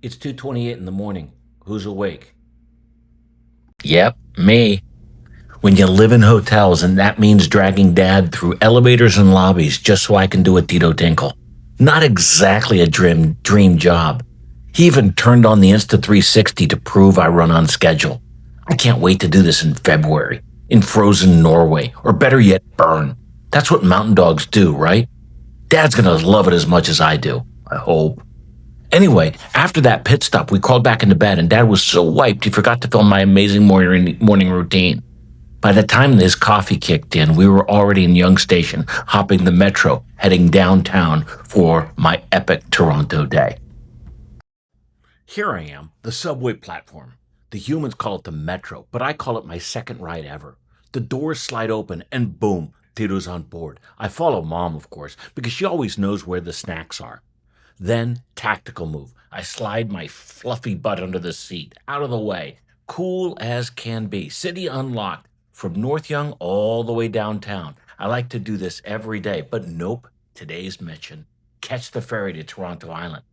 It's 2:28 in the morning. Who's awake? Yep, me. When you live in hotels, and that means dragging dad through elevators and lobbies just so I can do a Tito Tinkle. Not exactly a dream job. He even turned on the Insta 360 to prove I run on schedule. I can't wait to do this in February, in frozen Norway, or better yet, burn. That's what mountain dogs do, right? Dad's gonna love it as much as I do, I hope. Anyway, after that pit stop, we crawled back into bed, and Dad was so wiped he forgot to film my amazing morning routine. By the time his coffee kicked in, we were already in Yonge Station, hopping the metro, heading downtown for my epic Toronto day. Here I am, the subway platform. The humans call it the metro, but I call it my second ride ever. The doors slide open, and boom, Tito's on board. I follow Mom, of course, because she always knows where the snacks are. Then, tactical move. I slide my fluffy butt under the seat, out of the way, cool as can be. City unlocked, from North Yonge all the way downtown. I like to do this every day, but nope, today's mission. Catch the ferry to Toronto Island.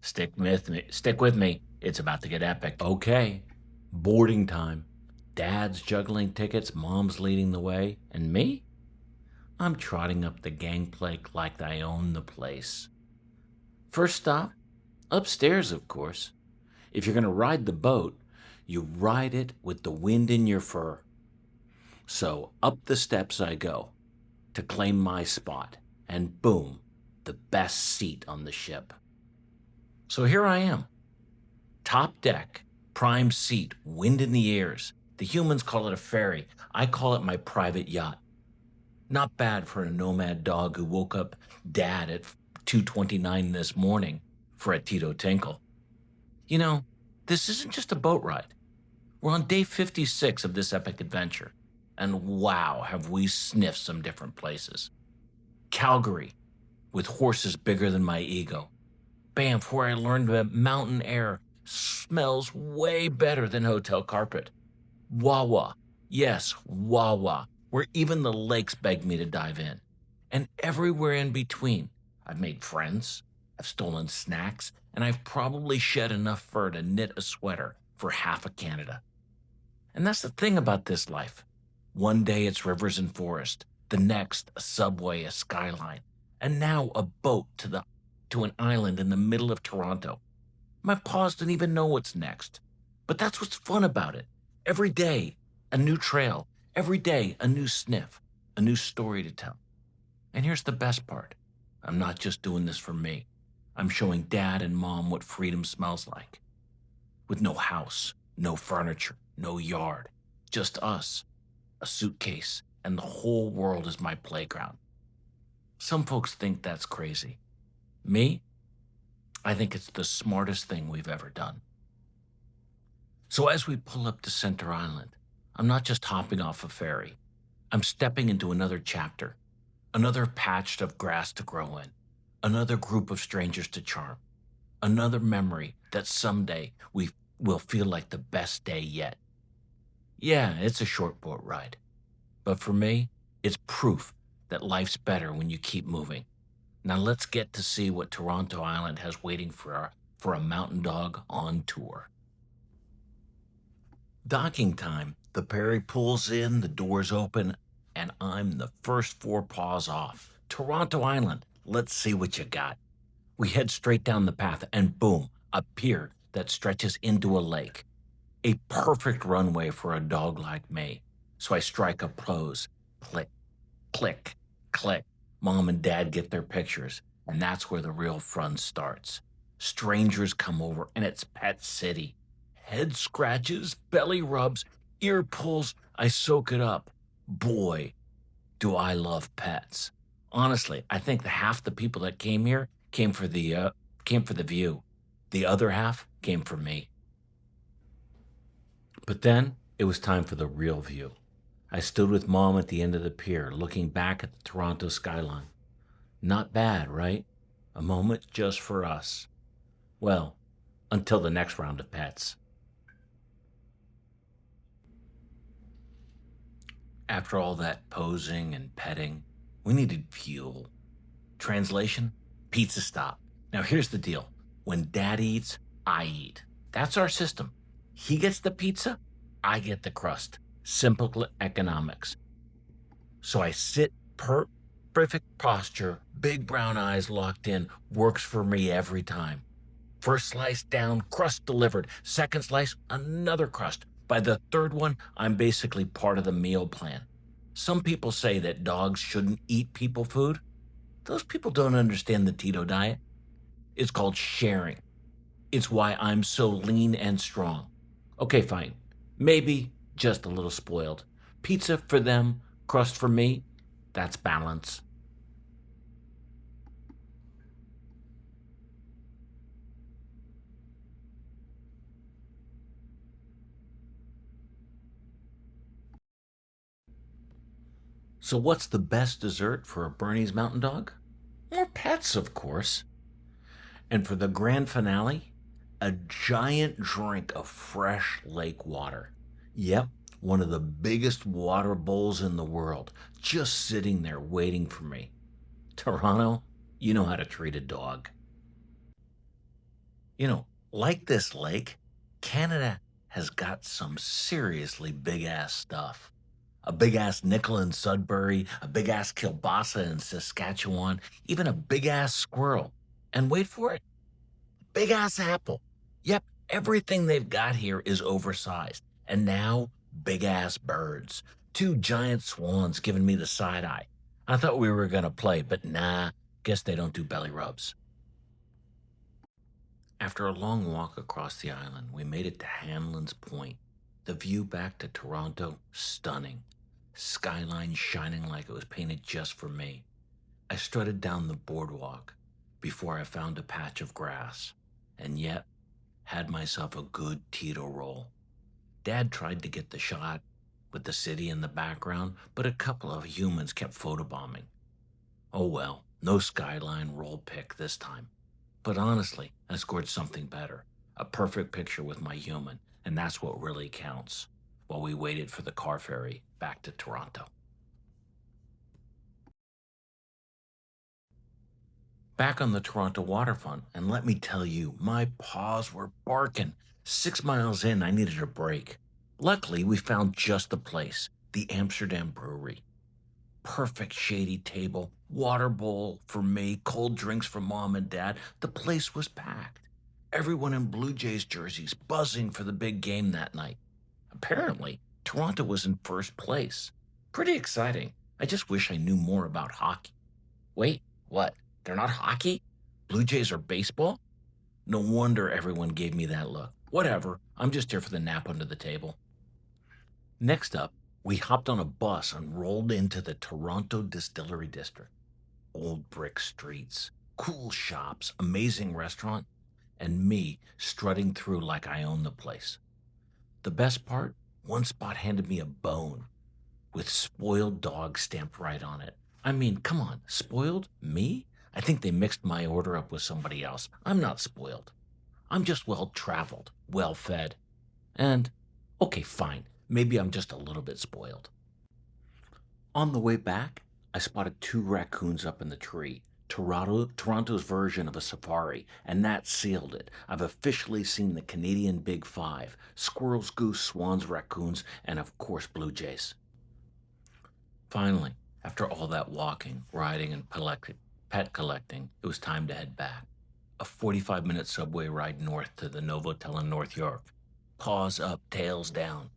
Stick with me. It's about to get epic. Okay, boarding time. Dad's juggling tickets, Mom's leading the way, and me? I'm trotting up the gangplank like I own the place. First stop, upstairs, of course. If you're going to ride the boat, you ride it with the wind in your fur. So up the steps I go to claim my spot, and boom, the best seat on the ship. So here I am, top deck, prime seat, wind in the ears. The humans call it a ferry. I call it my private yacht. Not bad for a nomad dog who woke up Dad at 2:29 this morning for a Tito Tinkle. You know, this isn't just a boat ride. We're on day 56 of this epic adventure. And wow, have we sniffed some different places. Calgary, with horses bigger than my ego. Banff, where I learned that mountain air smells way better than hotel carpet. Wawa, yes, Wawa, where even the lakes beg me to dive in. And everywhere in between, I've made friends, I've stolen snacks, and I've probably shed enough fur to knit a sweater for half of Canada. And that's the thing about this life. One day it's rivers and forest, the next a subway, a skyline, and now a boat to an island in the middle of Toronto. My paws don't even know what's next. But that's what's fun about it. Every day, a new trail. Every day, a new sniff, a new story to tell. And here's the best part. I'm not just doing this for me. I'm showing Dad and Mom what freedom smells like. With no house, no furniture, no yard. Just us, a suitcase, and the whole world is my playground. Some folks think that's crazy. Me? I think it's the smartest thing we've ever done. So as we pull up to Center Island, I'm not just hopping off a ferry. I'm stepping into another chapter, another patch of grass to grow in, another group of strangers to charm, another memory that someday we will feel like the best day yet. Yeah, it's a short boat ride, but for me, it's proof that life's better when you keep moving. Now let's get to see what Toronto Island has waiting for a mountain dog on tour. Docking time. The ferry pulls in, the doors open, and I'm the first four paws off. Toronto Island, let's see what you got. We head straight down the path, and boom, a pier that stretches into a lake. A perfect runway for a dog like me. So I strike a pose. Click, click, click. Mom and Dad get their pictures, and that's where the real fun starts. Strangers come over, and it's Pet City. Head scratches, belly rubs, ear pulls. I soak it up. Boy, do I love pets. Honestly, I think the half the people that came here came for the view. The other half came for me. But then it was time for the real view. I stood with Mom at the end of the pier, looking back at the Toronto skyline. Not bad, right? A moment just for us. Well, until the next round of pets. After all that posing and petting, we needed fuel. Translation? Pizza stop. Now here's the deal. When Dad eats, I eat. That's our system. He gets the pizza, I get the crust. Simple economics. So I sit perfect posture, big brown eyes locked in, works for me every time. First slice down, crust delivered. Second slice, another crust. By the third one, I'm basically part of the meal plan. Some people say that dogs shouldn't eat people food. Those people don't understand the Tito diet. It's called sharing. It's why I'm so lean and strong. Okay, fine. Maybe just a little spoiled. Pizza for them, crust for me. That's balance. So, what's the best dessert for a Bernese Mountain Dog? More pets, of course. And for the grand finale, a giant drink of fresh lake water. Yep, one of the biggest water bowls in the world, just sitting there waiting for me. Toronto, you know how to treat a dog. Like this lake, Canada has got some seriously big ass stuff. A big ass nickel in Sudbury, a big ass kielbasa in Saskatchewan, even a big ass squirrel. And wait for it, big ass apple. Yep, everything they've got here is oversized. And now, big ass birds. Two giant swans giving me the side eye. I thought we were gonna play, but nah, guess they don't do belly rubs. After a long walk across the island, we made it to Hanlan's Point. The view back to Toronto, stunning. Skyline shining like it was painted just for me. I strutted down the boardwalk before I found a patch of grass, and yet had myself a good Tito roll. Dad tried to get the shot with the city in the background, but a couple of humans kept photobombing. Oh well, no skyline roll pick this time. But honestly, I scored something better. A perfect picture with my human, and that's what really counts, while we waited for the car ferry back to Toronto. Back on the Toronto waterfront, and let me tell you, my paws were barking. 6 miles in, I needed a break. Luckily, we found just the place, the Amsterdam Brewery. Perfect shady table, water bowl for me, cold drinks for mom and dad. The place was packed. Everyone in Blue Jays jerseys buzzing for the big game that night. Apparently, Toronto was in first place. Pretty exciting. I just wish I knew more about hockey. Wait, what? They're not hockey? Blue Jays are baseball? No wonder everyone gave me that look. Whatever, I'm just here for the nap under the table. Next up, we hopped on a bus and rolled into the Toronto Distillery District. Old brick streets, cool shops, amazing restaurant, and me strutting through like I own the place. The best part, one spot handed me a bone with spoiled dog stamped right on it. I mean, come on, spoiled? Me? I think they mixed my order up with somebody else. I'm not spoiled. I'm just well traveled, well fed. And, okay, fine, maybe I'm just a little bit spoiled. On the way back, I spotted two raccoons up in the tree. Toronto's version of a safari, and that sealed it. I've officially seen the Canadian Big Five: squirrels, goose, swans, raccoons, and of course blue jays. Finally, after all that walking, riding, and pet collecting, it was time to head back. A 45-minute subway ride north to the Novotel in North York. Paws up, tails down.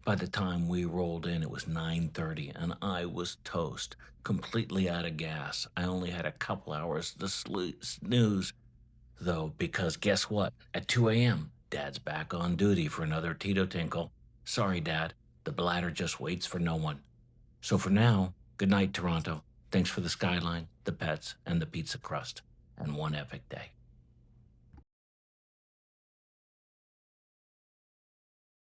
By the time we rolled in, it was 9:30, and I was toast, completely out of gas. I only had a couple hours to snooze, though, because guess what? At 2 a.m., Dad's back on duty for another Tito Tinkle. Sorry, Dad, the bladder just waits for no one. So for now, good night, Toronto. Thanks for the skyline, the pets, and the pizza crust, and one epic day.